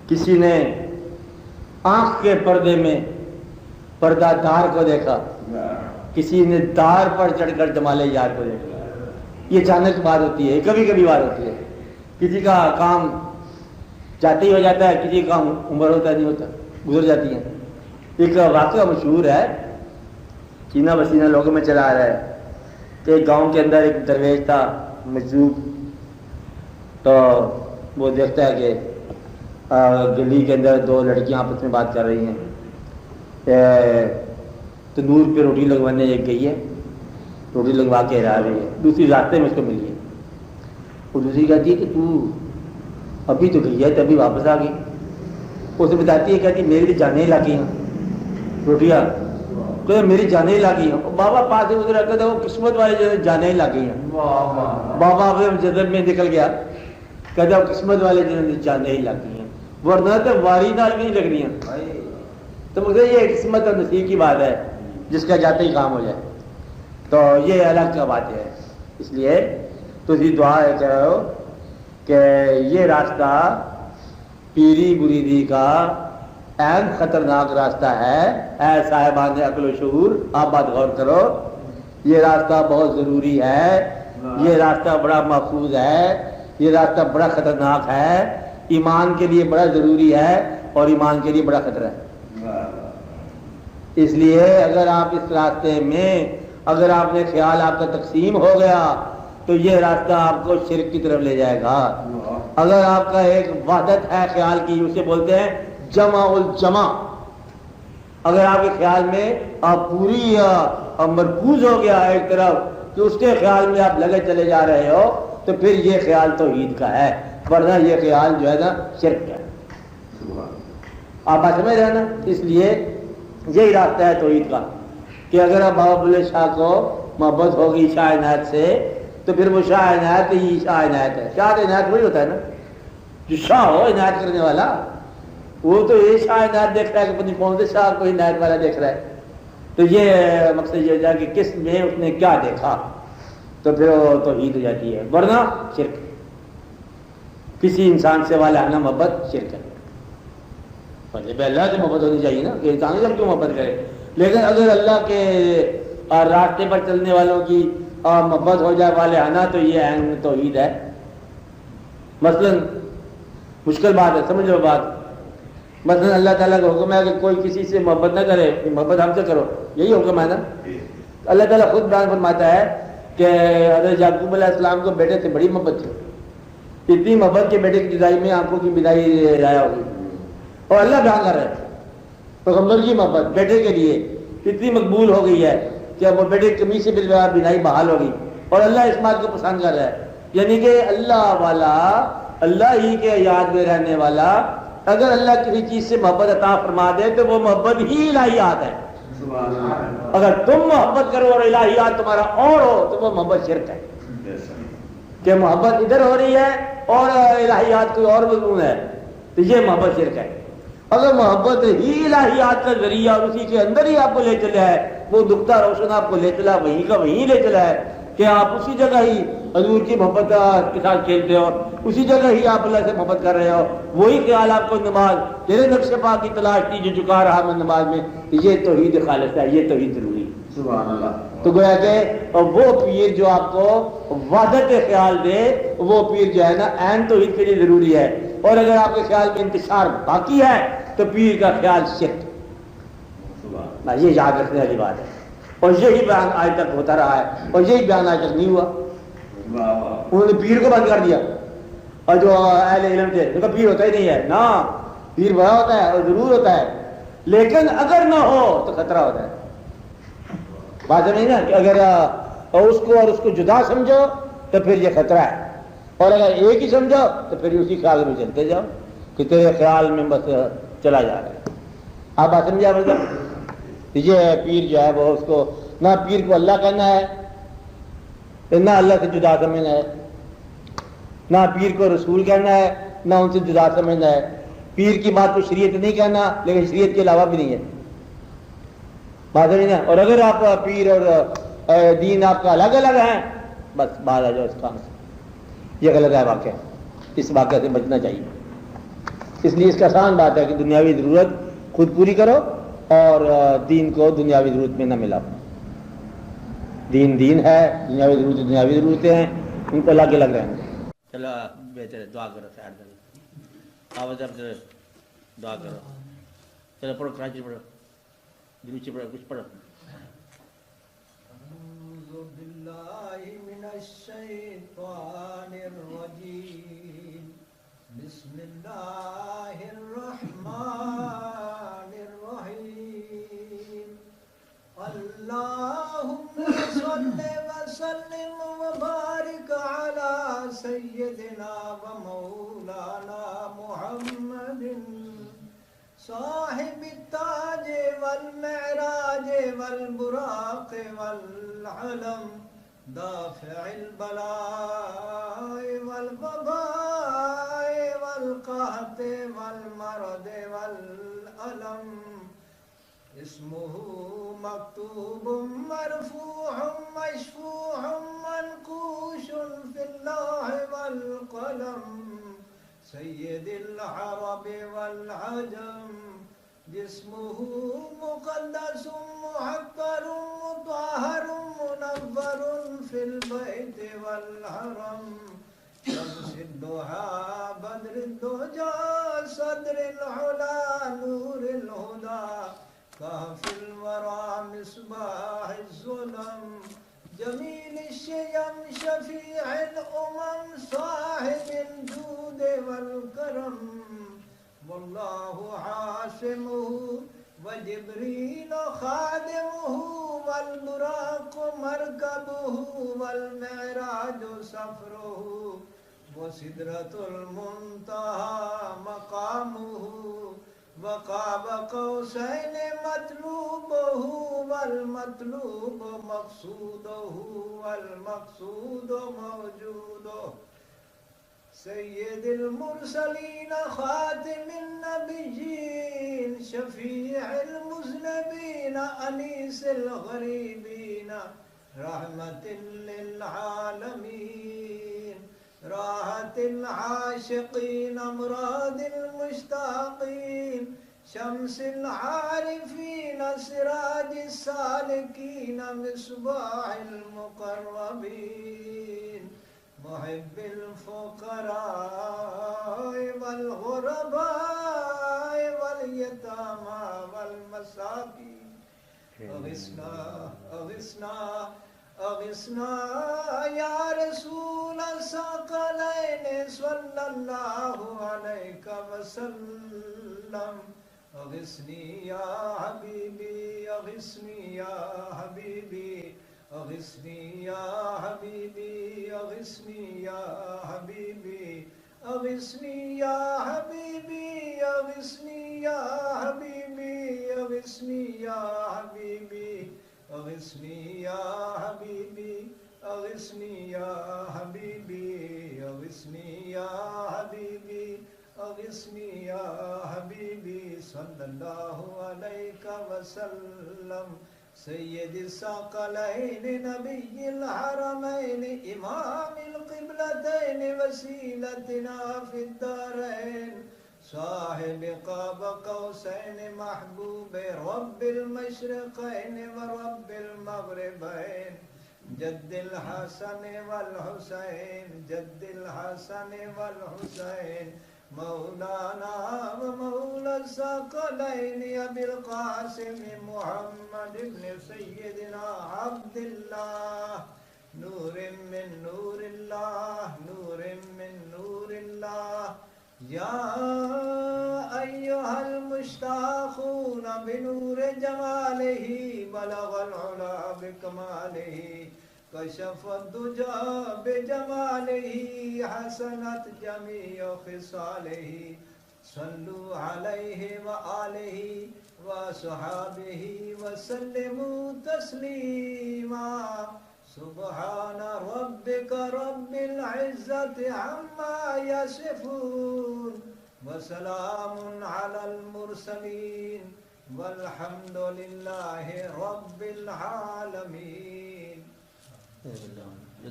کسی نے آنکھ کے پردے میں پردہ دار کو دیکھا، کسی نے دار پر چڑھ کر جمال یار کو دیکھا. یہ اچانک بات ہوتی ہے، کبھی کبھی بات ہوتی ہے. کسی کا کام جاتے ہی ہو جاتا ہے، کسی کا کام عمر ہوتا نہیں ہوتا، گزر جاتی ہیں. ایک واقعہ مشہور ہے، سینہ بسینہ لوگوں میں چلا آ رہا ہے کہ ایک گاؤں کے اندر ایک درویش تھا مجذوب. تو وہ دیکھتا ہے کہ گلی کے اندر دو لڑکیاں آپس میں بات کر رہی ہیں. تندور پہ روٹی لگوانے ایک گئی ہے، روٹی لگوا کے آ رہی ہے، دوسری راستے میں اس کو ملی ہے. اور دوسری کہتی ہے کہ تو ابھی تو گئی ہے تو ابھی واپس آ گئی. اسے بتاتی ہے، کہتی میری تو جانیں لگ گئی ہیں روٹیاں، کہ میری جانیں لگ گئی ہیں. بابا پاس ادھر رکھا تھا، وہ قسمت والے جو جانیں لگ گئی ہیں. بابا جذب میں نکل گیا، کہتا قسمت والے جو جانیں لگ گئی ہیں، ورنہ تو واری نال بھی نہیں لگ رہی ہیں. تو مجھے یہ قسمت اور نصیب کی بات ہے، جس کا جاتے ہی کام ہو جائے. تو یہ الگ کا بات ہے. اس لیے تو دعا ہے کہہ رہے ہو کہ یہ راستہ پیری مریدی کا اہم خطرناک راستہ ہے. اے صاحبان عقل و شعور، آپ بات غور کرو، یہ راستہ بہت ضروری ہے، یہ راستہ بڑا محفوظ ہے، یہ راستہ بڑا خطرناک ہے، ایمان کے لیے بڑا ضروری ہے اور ایمان کے لیے بڑا خطرہ ہے. اس لیے اگر آپ اس راستے میں اگر آپ نے خیال آپ کا تقسیم ہو گیا تو یہ راستہ آپ کو شرک کی طرف لے جائے گا. اگر آپ کا ایک وحدت ہے خیال کی، اسے بولتے ہیں جمع الجمع، اگر آپ کے خیال میں آپ پوری مرکوز ہو گیا ایک طرف کہ اس کے خیال میں آپ لگے چلے جا رہے ہو، تو پھر یہ خیال توحید کا ہے، ورنہ یہ خیال جو ہے نا شرک کا ہے. آپ بات سمجھ رہے ہیں نا؟ اس لیے یہی راستہ ہے توحید کا کہ اگر آپ بابا بلے شاہ کو محبت ہوگی شاہ عنایت سے، تو پھر وہ شاہ عنایت ہی شاہ عنایت ہے. شاہ عنایت وہی ہوتا ہے نا جو شاہ ہو عنایت کرنے والا. وہ تو یہ شاہ عنایت دیکھ رہا ہے کہ پتہ نہیں کون سے شاہ کو عنایت والا دیکھ رہا ہے. تو یہ مقصد یہ ہو جائے کہ کس میں اس نے کیا دیکھا، تو پھر وہ توحید ہو جاتی ہے، ورنہ شرک. کسی انسان سے والہانہ محبت شرک ہے. پہلے اللہ سے محبت ہونی چاہیے نا کہ انسان سے کیوں محبت کرے. لیکن اگر اللہ کے راستے پر چلنے والوں کی محبت ہو جائے والہانہ، تو یہ عین توحید ہے. مثلا مشکل بات ہے، سمجھ لو بات. مثلا اللہ تعالیٰ کا حکم ہے کہ کوئی کسی سے محبت نہ کرے، محبت ہم سے کرو، یہی حکم ہے نا. اللہ تعالیٰ خود بیان فرماتا ہے کہ حضرت یعقوب علیہ السلام کو بیٹے سے بڑی محبت تھی، اتنی محبت کے بیٹے کی جدائی میں آنکھوں کی بدائی ضائع ہوگی. اور اللہ بیان کر رہے ہیں پیغمبر کی محبت بیٹے کے لیے اتنی مقبول ہو گئی ہے کہ وہ بیٹے کی کمی سے بینائی بحال ہو گئی. اور اللہ اس بات کو پسند کر رہا ہے، یعنی کہ اللہ والا، اللہ ہی کے یاد میں رہنے والا، اگر اللہ کسی چیز سے محبت عطا فرما دے تو وہ محبت ہی الہیات ہے. اگر تم محبت کرو اور الہیات تمہارا اور ہو تو وہ محبت شرک ہے. کہ محبت ادھر ہو رہی ہے اور الہیات کوئی اور مضمون ہے، تو یہ محبت شرک ہے. اگر محبت ہی الہیات کا ذریعہ اور اسی کے اندر ہی آپ کو لے چلا ہے، وہ دکھتا روشن آپ کو لے چلا وہیں کا وہیں لے چلا ہے کہ آپ اسی جگہ ہی حضور کی محبت کے ساتھ کھیلتے ہو، اسی جگہ ہی آپ اللہ سے محبت کر رہے ہو، وہی خیال آپ کو نماز تیرے نقش پاک کی تلاش تھی جو چکا رہا میں نماز میں، یہ توحید خالص ہے، یہ توحید ضروری ہے. سبحان اللہ. تو گویا کہ وہ پیر جو آپ کو وحدت خیال دے، وہ پیر جو ہے نا عین توحید کے لیے ضروری ہے. اور اگر آپ کے خیال میں انتشار باقی ہے تو پیر کا خیال شرک. یہ یاد رکھنے والی بات ہے. اور یہی بیان آج تک ہوتا رہا ہے اور یہی بیان آج تک نہیں ہوا. انہوں نے پیر کو بند کر دیا، اور جو اہل علم تھے ان کا پیر ہوتا ہی نہیں ہے. نا، پیر بڑا ہوتا ہے اور ضرور ہوتا ہے، لیکن اگر نہ ہو تو خطرہ ہوتا ہے. بات نہیں نا کہ اگر اس کو اور اس کو جدا سمجھو تو پھر یہ خطرہ ہے، اور اگر ایک ہی سمجھو تو پھر اسی خیال میں چلتے جاؤ کہ تیرے خیال میں بس چلا جا رہا ہے. آپ بات سمجھا مطلب یہ پیر جو ہے وہ اس کو نہ پیر کو اللہ کہنا ہے، نہ اللہ سے جدا سمجھنا ہے، نہ پیر کو رسول کہنا ہے، نہ ان سے جدا سمجھنا ہے. پیر کی بات کو شریعت نہیں کہنا، لیکن شریعت کے علاوہ بھی نہیں ہے. بات نہیں نا. اور اگر آپ پیر اور دین آپ کا الگ الگ ہیں، بس باہر آ جاؤ اس کام سے. یہ غلط ہے واقعہ، اس واقعہ سے بچنا چاہیے. اس لیے اس کا آسان بات ہے کہ دنیاوی ضرورت خود پوری کرو اور دین کو دنیاوی ضرورت میں نہ ملاؤ. دین ہے، دنیاوی ضرورتیں ہیں، ان کو الگ الگ رہنا. چلو بہتر ہے، دعا کرو. آواز اب دعا کرو. چلو پڑھو، کراچی پڑھو، دروچی پڑھو، کچھ پڑھو. اعوذ باللہ من الشیطان الرجیم، بسم اللہ الرحمن الرحیم. اللہم صل وسلم وبارک علی سیدنا و مولانا محمد صاحب التاج والمعراج والبراق والعلم، دافع البلاء والوباء والقحط والمرض والألم. اسمه مكتوب مرفوع مشفوع منقوش في اللوح والقلم، سید العرب والعجم. جسمه مقدس محبر مطهر منور في البيت والحرم، شمس الضحى بدر الدجى صدر العلا نور الهدى، كهف الورى مصباح الظلم، جميل الشيم شفيع الأمم صاحب الجود والكرم. والله عاصمه وجبريل خادمه والبراق مركبه والمعراج سفره وسدرة المنتهى مقامه وقاب قوسين مطلوبه والمطلوب مقصوده والمقصود موجوده. سید المرسلین خاتم النبیین شفیع المذنبین انیس الغریبین رحمت للعالمین راحت العاشقین امراض المشتاقین شمس العارفین سراج السالکین مصباح المقربین محب الفقراء والغرباء واليتامى والمساكين. اغثنا اغثنا اغثنا يا رسول الثقلين صلى الله عليك وسلم. اغثني يا حبيبي اغثني يا حبيبي اغثني يا حبيبي اغثني يا حبيبي اغثني يا حبيبي اغثني يا حبيبي اغثني يا حبيبي اغثني يا حبيبي اغثني يا حبيبي اغثني يا حبيبي اغثني يا حبيبي صلى الله عليك وسلم. سید الثقلین نبی الحرمین امام القبلتین وسیلتنا فی الدارین صاحب قاب قوسین محبوب رب المشرقین ورب المغربین جد الحسن والحسین جد الحسن والحسین مولانا ومولا الثقلين ابي القاسم محمد بن سيدنا عبد الله نور من نور الله نور من نور الله. يا ايها المشتاقون بنور جماله بلغ العلا بكماله كشف الدجى بجماله حسنت جميع خصاله. صلوا عليه وآله وصحابه وسلموا تسليما. سبحان ربك رب العزة عما يصفون وسلام على المرسلين والحمد لله رب العالمين.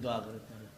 دعا کرتے ہیں.